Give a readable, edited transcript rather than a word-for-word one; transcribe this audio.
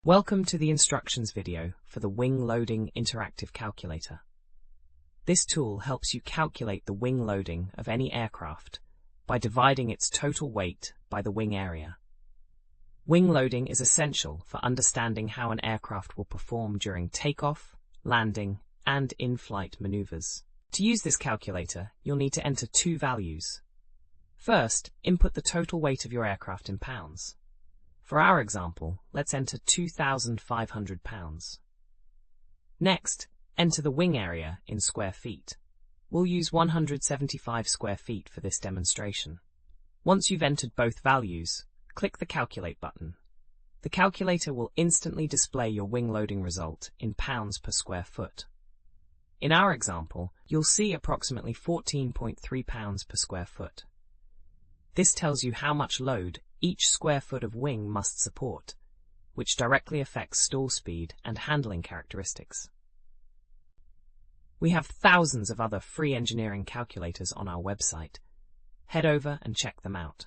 Welcome to the instructions video for the Wing Loading Interactive Calculator. This tool helps you calculate the wing loading of any aircraft by dividing its total weight by the wing area. Wing loading is essential for understanding how an aircraft will perform during takeoff, landing, and in-flight maneuvers. To use this calculator, you'll need to enter two values. First, input the total weight of your aircraft in pounds. For our example, let's enter 2,500 pounds. Next, enter the wing area in square feet. We'll use 175 square feet for this demonstration. Once you've entered both values, click the Calculate button. The calculator will instantly display your wing loading result in pounds per square foot. In our example, you'll see approximately 14.3 pounds per square foot. This tells you how much load each square foot of wing must support, which directly affects stall speed and handling characteristics. We have thousands of other free engineering calculators on our website. Head over and check them out.